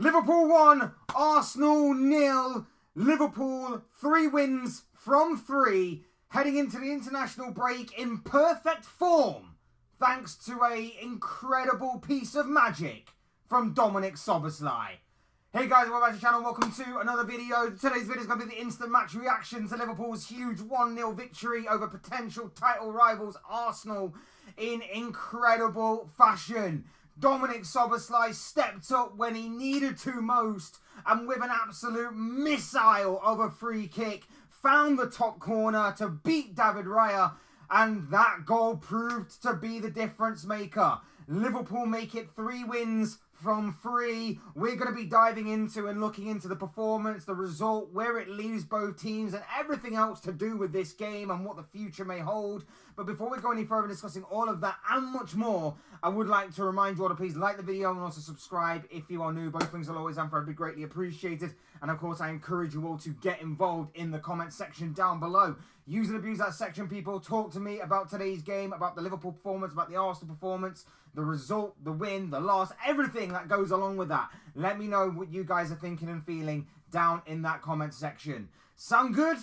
Liverpool 1, Arsenal 0. Liverpool 3 wins from 3, heading into the international break in perfect form, thanks to an incredible piece of magic from Dominik Szoboszlai. Hey guys, welcome back to the channel, welcome to another video. Today's video is going to be the instant match reaction to Liverpool's huge 1-0 victory over potential title rivals Arsenal in incredible fashion. Dominik Szoboszlai stepped up when he needed to most, and with an absolute missile of a free kick, found the top corner to beat David Raya, and that goal proved to be the difference maker. Liverpool make it 3 wins from 3. We're going to be diving into and looking into the performance, the result, where it leaves both teams, and everything else to do with this game and what the future may hold. But before we go any further discussing all of that and much more, I would like to remind you all to please like the video and also subscribe if you are new. Both things will always and forever be greatly appreciated. And of course, I encourage you all to get involved in the comment section down below. Use and abuse that section, people. Talk to me about today's game, about the Liverpool performance, about the Arsenal performance, the result, the win, the loss, everything that goes along with that. Let me know what you guys are thinking and feeling down in that comment section. Sound good?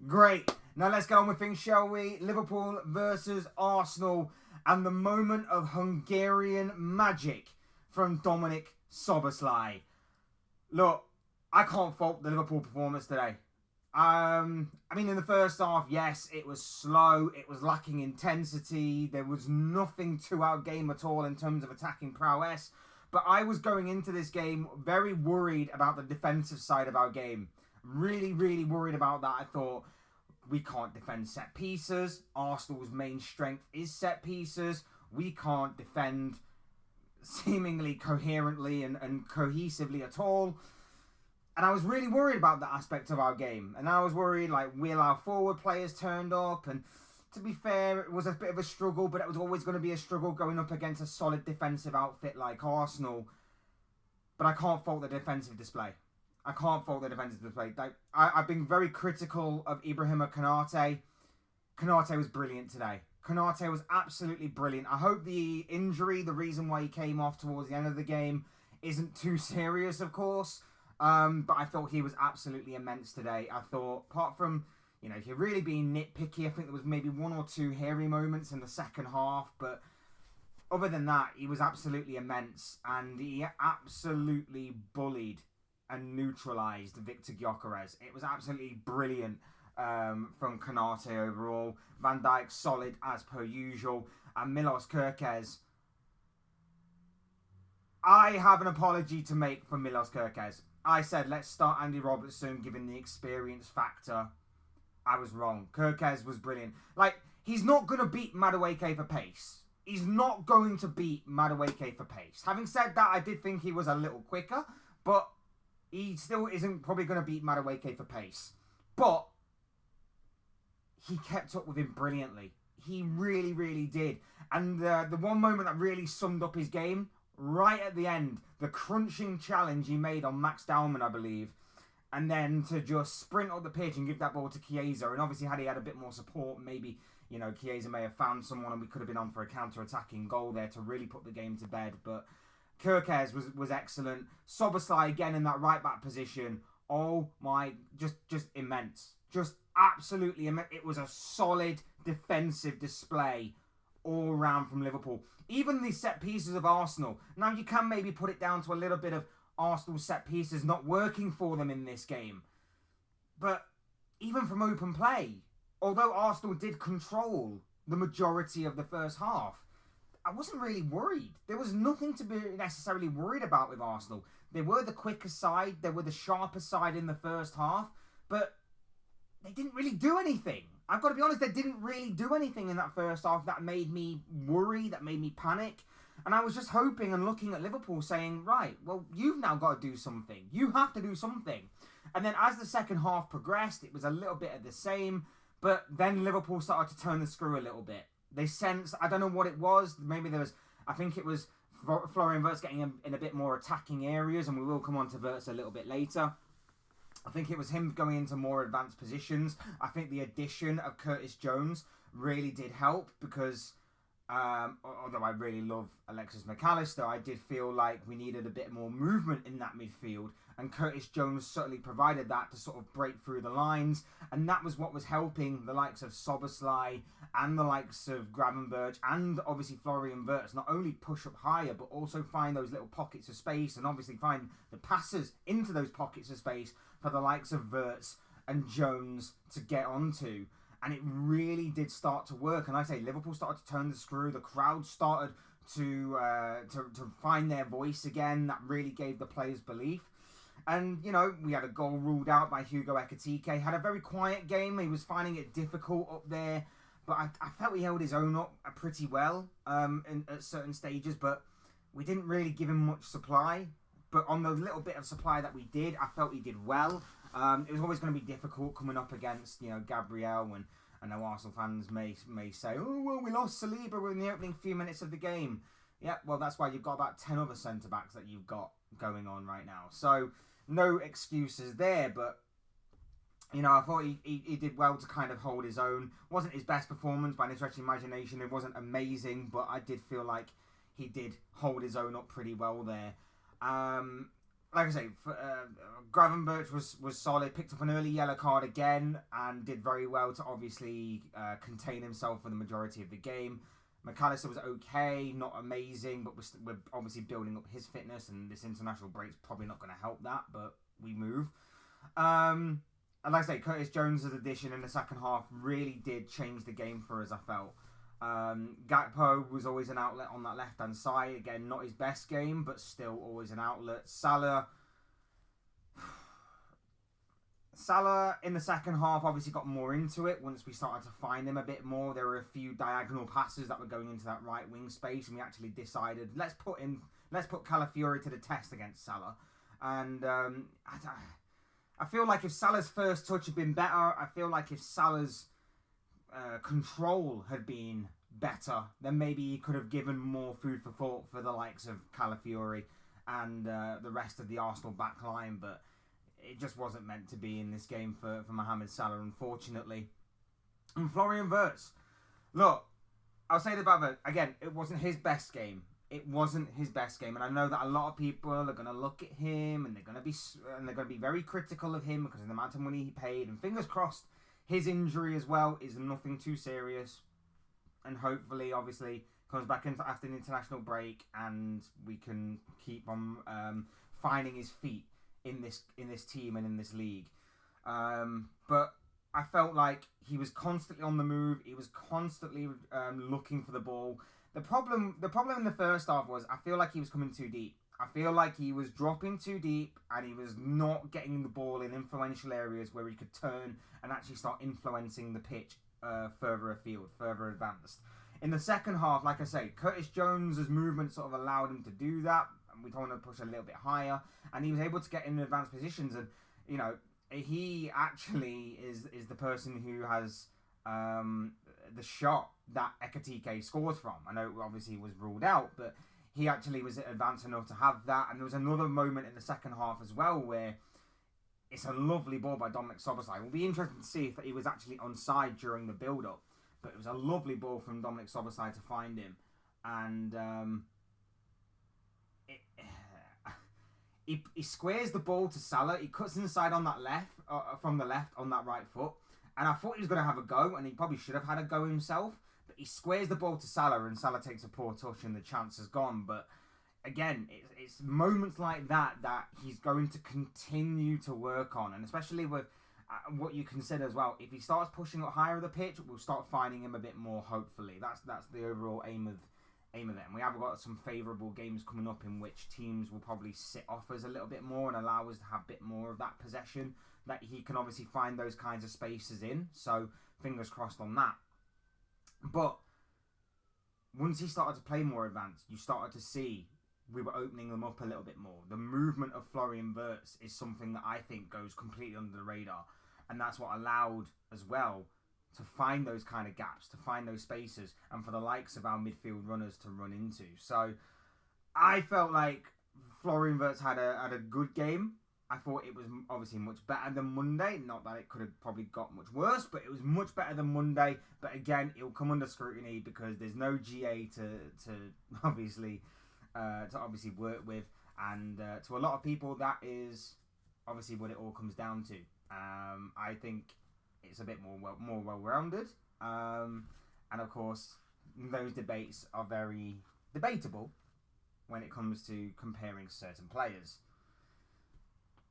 Great. Now let's get on with things, shall we? Liverpool versus Arsenal, and the moment of Hungarian magic from Dominik Szoboszlai. Look, I can't fault the Liverpool performance today. I mean, in the first half, yes, it was slow. It was lacking intensity. There was nothing to our game at all in terms of attacking prowess. But I was going into this game very worried about the defensive side of our game. Really, really worried about that. I thought, we can't defend set pieces. Arsenal's main strength is set pieces. We can't defend seemingly coherently and cohesively at all. And I was really worried about that aspect of our game. And I was worried, like, will our forward players turned up? And to be fair, it was a bit of a struggle, but it was always going to be a struggle going up against a solid defensive outfit like Arsenal. But I can't fault the defensive display. I can't fault the defensive display. Like, I've been very critical of Ibrahima Konate. Konate was brilliant today. Konate was absolutely brilliant. I hope the injury, the reason why he came off towards the end of the game, isn't too serious, of course. But I thought he was absolutely immense today. I thought, apart from, you know, he really being nitpicky, I think there was maybe 1 or 2 hairy moments in the second half. But other than that, he was absolutely immense. And he absolutely bullied and neutralised Victor Gyökeres. It was absolutely brilliant from Konate overall. Van Dijk solid as per usual. And Milos Kerkez. I have an apology to make for Milos Kerkez. I said, let's start Andy Robertson, given the experience factor. I was wrong. Kerkez was brilliant. Like, he's not going to beat Madueke for pace. He's not going to beat Madueke for pace. Having said that, I did think he was a little quicker, but he still isn't probably going to beat Madueke for pace. But he kept up with him brilliantly. He really, really did. And the one moment that really summed up his game, right at the end, the crunching challenge he made on Max Dowman, I believe, and then to just sprint up the pitch and give that ball to Chiesa. And obviously, had he had a bit more support, maybe, you know, Chiesa may have found someone and we could have been on for a counter-attacking goal there to really put the game to bed. But Kerkez was excellent. Szoboszlai again in that right-back position. Oh my, just immense. Just absolutely immense. It was a solid defensive display all around from Liverpool. Even the set pieces of Arsenal. Now, you can maybe put it down to a little bit of Arsenal's set pieces not working for them in this game. But even from open play, although Arsenal did control the majority of the first half, I wasn't really worried. There was nothing to be necessarily worried about with Arsenal. They were the quicker side. They were the sharper side in the first half. But they didn't really do anything. I've got to be honest, they didn't really do anything in that first half that made me worry, that made me panic. And I was just hoping and looking at Liverpool saying, right, well, you've now got to do something. You have to do something. And then as the second half progressed, it was a little bit of the same. But then Liverpool started to turn the screw a little bit. They sensed, I don't know what it was. Maybe there was, I think it was Florian Wirtz getting in a bit more attacking areas. And we will come on to Wirtz a little bit later. I think it was him going into more advanced positions. I think the addition of Curtis Jones really did help because Although I really love Alexis McAllister, I did feel like we needed a bit more movement in that midfield, and Curtis Jones certainly provided that to sort of break through the lines, and that was what was helping the likes of Szoboszlai and the likes of Gravenberch and obviously Florian Wirtz not only push up higher, but also find those little pockets of space, and obviously find the passes into those pockets of space for the likes of Wirtz and Jones to get onto. And it really did start to work. And I say Liverpool started to turn the screw. The crowd started to find their voice again. That really gave the players belief. And, you know, we had a goal ruled out by Hugo Ekitike. Had a very quiet game. He was finding it difficult up there. But I felt he held his own up pretty well at certain stages. But we didn't really give him much supply. But on the little bit of supply that we did, I felt he did well. It was always going to be difficult coming up against, you know, Gabriel, and I know Arsenal fans may say, oh, well, we lost Saliba in the opening few minutes of the game. Yeah, well, that's why you've got about 10 other centre-backs that you've got going on right now. So, no excuses there, but, you know, I thought he did well to kind of hold his own. Wasn't his best performance by any stretch of the imagination. It wasn't amazing, but I did feel like he did hold his own up pretty well there. Like I say, Gravenberch was solid, picked up an early yellow card again, and did very well to obviously contain himself for the majority of the game. McAllister was okay, not amazing, but we're obviously building up his fitness, and this international break's probably not going to help that, but we move. And like I say, Curtis Jones' addition in the second half really did change the game for us, I felt. Gakpo was always an outlet on that left-hand side. Again, not his best game, but still always an outlet. Salah in the second half obviously got more into it once we started to find him a bit more. There were a few diagonal passes that were going into that right wing space, and we actually decided let's put Calafiori to the test against Salah. And I feel like if Salah's first touch had been better, I feel like if Salah's control had been better, then maybe he could have given more food for thought for the likes of Calafiori and the rest of the Arsenal back line, but it just wasn't meant to be in this game for Mohamed Salah, unfortunately. And Florian Wirtz, look, I'll say about it again, it wasn't his best game. It wasn't his best game, and I know that a lot of people are going to look at him and they're going to be very critical of him because of the amount of money he paid, and fingers crossed his injury as well is nothing too serious, and hopefully, obviously, comes back into after the international break, and we can keep on finding his feet in this team and in this league. But I felt like he was constantly on the move. He was constantly looking for the ball. The problem in the first half was I feel like he was coming too deep. I feel like he was dropping too deep, and he was not getting the ball in influential areas where he could turn and actually start influencing the pitch further afield, further advanced. In the second half, like I say, Curtis Jones' movement sort of allowed him to do that, and we told him to push a little bit higher, and he was able to get in advanced positions, and, you know, he actually is the person who has the shot that Ekitike scores from. I know obviously he was ruled out, but he actually was advanced enough to have that. And there was another moment in the second half as well where it's a lovely ball by Dominik Szoboszlai. It will be interesting to see if he was actually onside during the build-up. But it was a lovely ball from Dominik Szoboszlai to find him. And he squares the ball to Salah. He cuts inside on that left, from the left on that right foot. And I thought he was going to have a go, and he probably should have had a go himself. But he squares the ball to Salah, and Salah takes a poor touch, and the chance is gone. But again, it's moments like that he's going to continue to work on, and especially with what you consider as well. If he starts pushing up higher the pitch, we'll start finding him a bit more. Hopefully, that's the overall aim of it. And we have got some favourable games coming up in which teams will probably sit off us a little bit more and allow us to have a bit more of that possession that he can obviously find those kinds of spaces in. So fingers crossed on that. But once he started to play more advanced, you started to see we were opening them up a little bit more. The movement of Florian Wirtz is something that I think goes completely under the radar. And that's what allowed as well to find those kind of gaps, to find those spaces, and for the likes of our midfield runners to run into. So I felt like Florian Wirtz had a good game. I thought it was obviously much better than Monday. Not that it could have probably got much worse, but it was much better than Monday. But again, it will come under scrutiny because there's no GA to obviously work with, and to a lot of people that is obviously what it all comes down to. I think it's a bit more well-rounded, and of course those debates are very debatable when it comes to comparing certain players.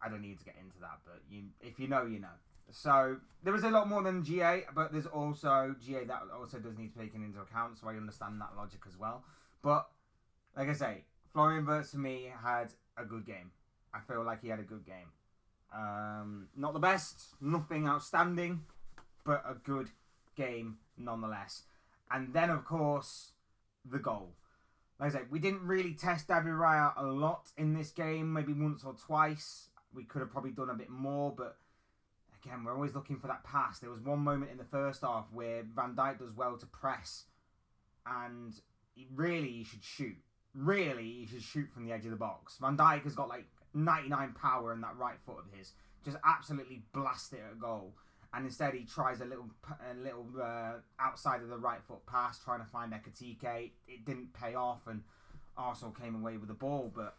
I don't need to get into that, but if you know, you know. So there is a lot more than GA, but there's also GA that also does need to be taken into account, so I understand that logic as well. But like I say, Florian Wirtz to me had a good game. I feel like he had a good game. Not the best, nothing outstanding, but a good game nonetheless. And then, of course, the goal. Like I said, we didn't really test David Raya a lot in this game, maybe once or twice. We could have probably done a bit more, but again, we're always looking for that pass. There was one moment in the first half where Van Dijk does well to press, and he should shoot. Really, he should shoot from the edge of the box. Van Dijk has got like 99 power in that right foot of his. Just absolutely blast it at goal. And instead he tries a little outside of the right foot pass, trying to find Ekitike. It didn't pay off, and Arsenal came away with the ball. But,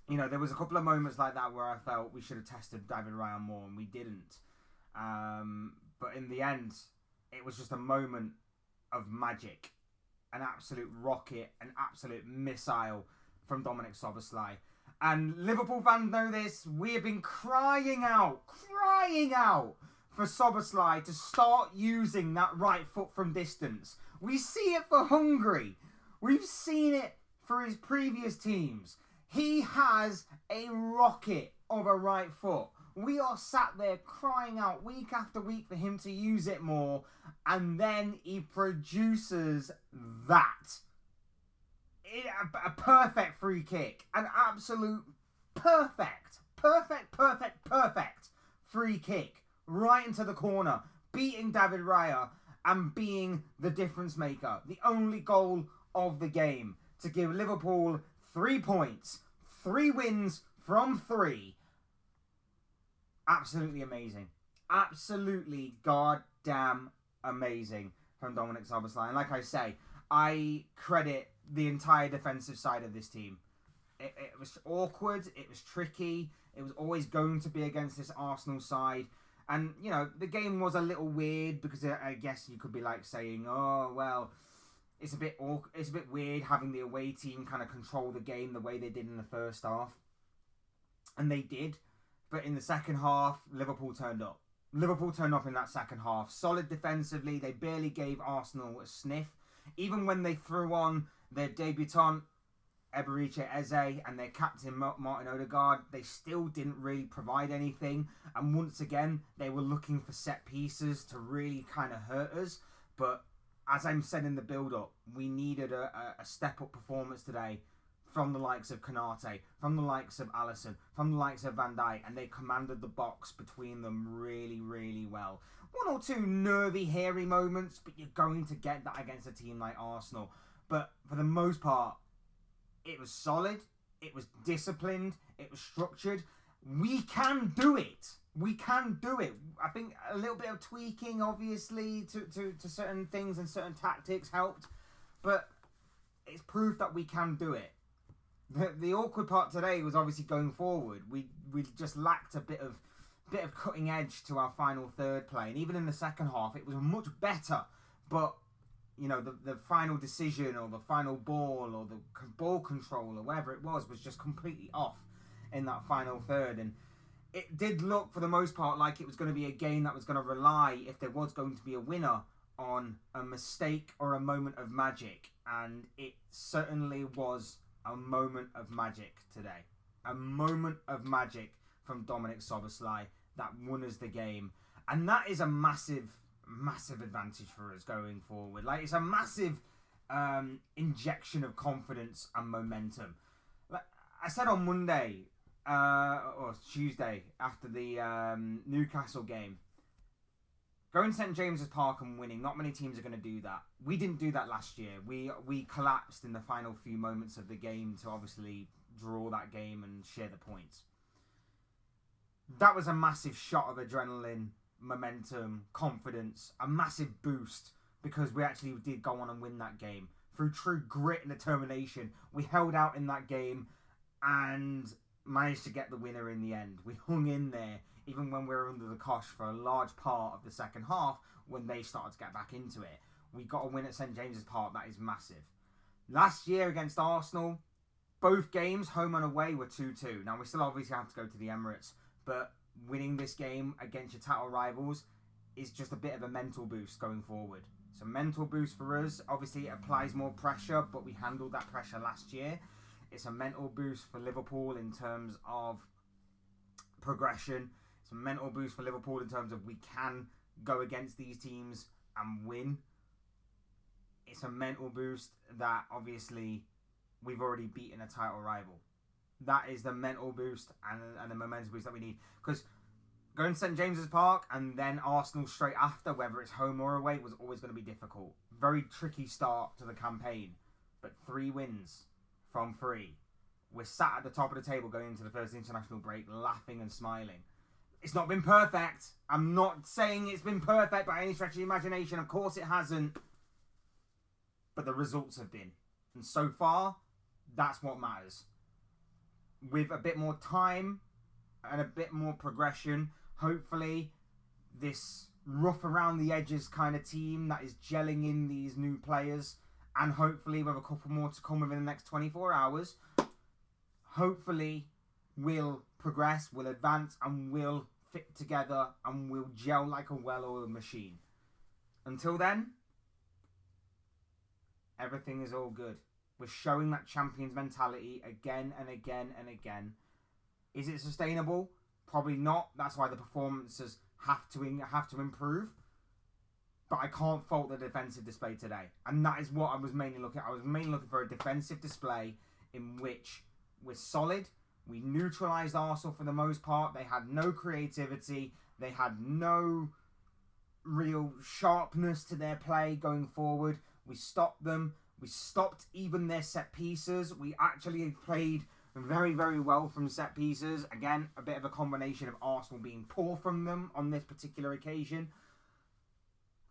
you know, there was a couple of moments like that where I felt we should have tested David Raya more, and we didn't. But in the end, it was just a moment of magic. An absolute rocket, an absolute missile from Dominik Szoboszlai. And Liverpool fans know this. We have been crying out for Szoboszlai to start using that right foot from distance. We see it for Hungary. We've seen it for his previous teams. He has a rocket of a right foot. We are sat there crying out week after week for him to use it more, and then he produces that. A perfect free kick. An absolute perfect free kick right into the corner, beating David Raya and being the difference maker. The only goal of the game to give Liverpool 3 points, 3 wins from 3. Absolutely amazing. Absolutely goddamn amazing from Dominik Szoboszlai. And like I say, I credit the entire defensive side of this team. It was awkward. It was tricky. It was always going to be against this Arsenal side. And, you know, the game was a little weird because I guess you could be like saying, oh, well, it's a bit weird having the away team kind of control the game the way they did in the first half. And they did. But in the second half, Liverpool turned up. Liverpool turned up in that second half. Solid defensively. They barely gave Arsenal a sniff. Even when they threw on their debutant, Eberechi Eze, and their captain, Martin Odegaard, they still didn't really provide anything. And once again, they were looking for set pieces to really kind of hurt us. But as I said in the build-up, we needed a step-up performance today from the likes of Konate, from the likes of Alisson, from the likes of Van Dijk, and they commanded the box between them really, really well. 1 or 2 nervy, hairy moments, but you're going to get that against a team like Arsenal. But for the most part, it was solid, it was disciplined, it was structured. We can do it. We can do it. I think a little bit of tweaking, obviously, to certain things and certain tactics helped, but it's proof that we can do it. The awkward part today was obviously going forward. We just lacked a bit of cutting edge to our final third play, and even in the second half, it was much better. But you know, the final decision or the final ball or the ball control or whatever it was just completely off in that final third. And it did look, for the most part, like it was going to be a game that was going to rely, if there was going to be a winner, on a mistake or a moment of magic. And it certainly was a moment of magic today. A moment of magic from Dominik Szoboszlai that won us the game. And that is a massive advantage for us going forward. Like, it's a massive injection of confidence and momentum. Like I said on Monday, or Tuesday, after the Newcastle game, going to St James's Park and winning, not many teams are going to do that. We didn't do that last year. We collapsed in the final few moments of the game to obviously draw that game and share the points. that was a massive shot of adrenaline, momentum, confidence, a massive boost, because we actually did go on and win that game. Through true grit and determination, we held out in that game and managed to get the winner in the end. We hung in there, even when we were under the cosh for a large part of the second half, when they started to get back into it. We got a win at St James's Park. That is massive. Last year against Arsenal, both games, home and away, were 2-2. Now, we still obviously have to go to the Emirates, but winning this game against your title rivals is just a bit of a mental boost going forward. It's a mental boost for us. Obviously, it applies more pressure, but we handled that pressure last year. It's a mental boost for Liverpool in terms of progression. It's a mental boost for Liverpool in terms of we can go against these teams and win. It's a mental boost that obviously we've already beaten a title rival. That is the mental boost and the momentum boost that we need. Because going to St James's Park and then Arsenal straight after, whether it's home or away, was always going to be difficult. Very tricky start to the campaign. But 3 wins from 3. We're sat at the top of the table going into the first international break, laughing and smiling. It's not been perfect. I'm not saying it's been perfect by any stretch of the imagination. Of course it hasn't. But the results have been. And so far, that's what matters. With a bit more time and a bit more progression, hopefully this rough around the edges kind of team that is gelling in these new players, and hopefully with a couple more to come within the next 24 hours, hopefully we'll progress, we'll advance, and we'll fit together and we'll gel like a well-oiled machine. Until then, everything is all good. We're showing that champions mentality again and again and again. Is it sustainable? Probably not. That's why the performances have to improve. But I can't fault the defensive display today. And that is what I was mainly looking at. I was mainly looking for a defensive display in which we're solid. We neutralised Arsenal for the most part. They had no creativity. They had no real sharpness to their play going forward. We stopped them. We stopped even their set pieces. We actually played very, very well from set pieces. Again, a bit of a combination of Arsenal being poor from them on this particular occasion.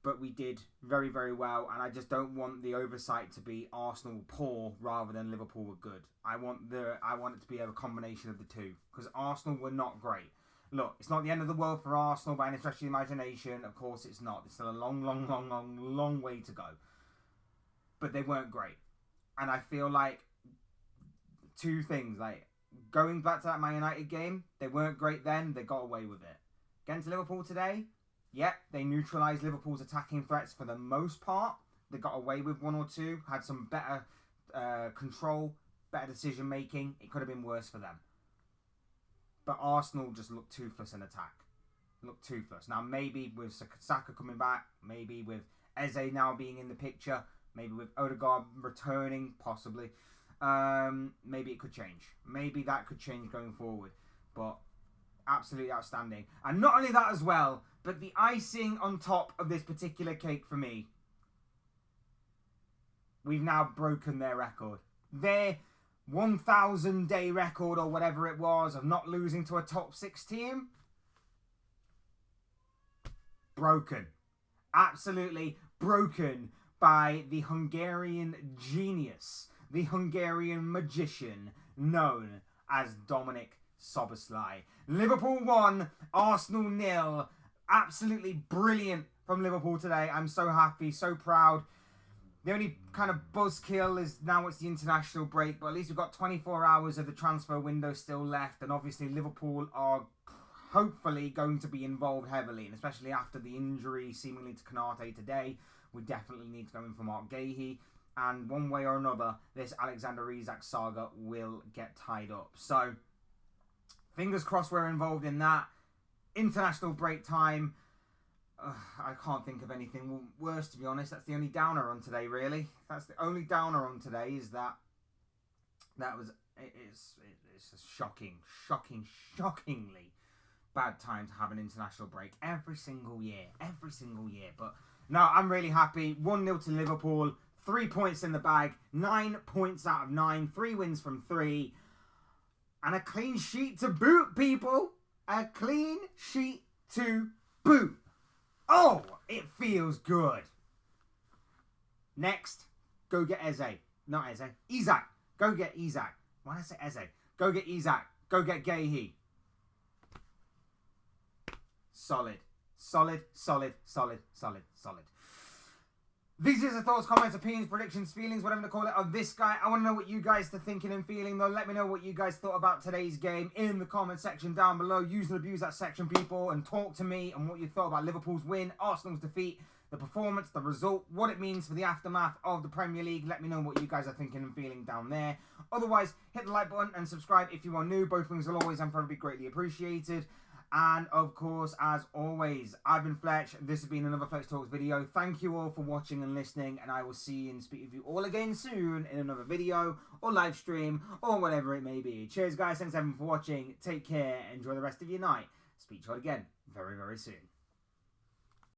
But we did very, very well. And I just don't want the oversight to be Arsenal poor rather than Liverpool were good. I want it to be a combination of the two. Because Arsenal were not great. Look, it's not the end of the world for Arsenal by any stretch of the imagination. Of course it's not. There's still a long way to go. But they weren't great. And I feel like 2 things. Like, going back to that Man United game, they weren't great then. They got away with it. Against Liverpool today, yep, they neutralised Liverpool's attacking threats for the most part. They got away with 1 or 2. Had some better control, better decision making. It could have been worse for them. But Arsenal just looked toothless in attack. Looked toothless. Now, maybe with Saka coming back, maybe with Eze now being in the picture, maybe with Odegaard returning, possibly. Maybe it could change. Maybe that could change going forward. But absolutely outstanding. And not only that as well, but the icing on top of this particular cake for me, we've now broken their record. Their 1,000-day record or whatever it was of not losing to a top 6 team, broken. Absolutely broken by the Hungarian genius, the Hungarian magician known as Dominik Szoboszlai. Liverpool 1, Arsenal 0. Absolutely brilliant from Liverpool today. I'm so happy, so proud. The only kind of buzzkill is now it's the international break, but at least we've got 24 hours of the transfer window still left, and obviously Liverpool are hopefully going to be involved heavily, and especially after the injury seemingly to Konate today, we definitely need to go in for Mark Gahey, and one way or another, this Alexander Isak saga will get tied up. So, fingers crossed we're involved in that. International break time. I can't think of anything worse, to be honest. That's the only downer on today, really. That's the only downer on today, is that it's a shockingly bad time to have an international break every single year. But no, I'm really happy. 1-0 to Liverpool, 3 points in the bag, 9 points out of 9, 3 wins from 3, and a clean sheet to boot, people. A clean sheet to boot. Oh, it feels good. Next, go get Eze. Not Eze. Isak. Go get Isak. Why did I say Eze? Go get Isak. Go get Gahey. Solid. Solid, solid, solid, solid, solid. These are the thoughts, comments, opinions, predictions, feelings, whatever to call it, of this guy. I want to know what you guys are thinking and feeling, though. Let me know what you guys thought about today's game in the comment section down below. Use and abuse that section, people, and talk to me on what you thought about Liverpool's win, Arsenal's defeat, the performance, the result, what it means for the aftermath of the Premier League. Let me know what you guys are thinking and feeling down there. Otherwise, hit the like button and subscribe if you are new. Both things will always and forever be greatly appreciated. And, of course, as always, I've been Fletch. This has been another Fletch Talks video. Thank you all for watching and listening, and I will see and speak with you all again soon in another video or live stream or whatever it may be. Cheers, guys. Thanks, everyone, for watching. Take care. Enjoy the rest of your night. Speak to you all again very, very soon.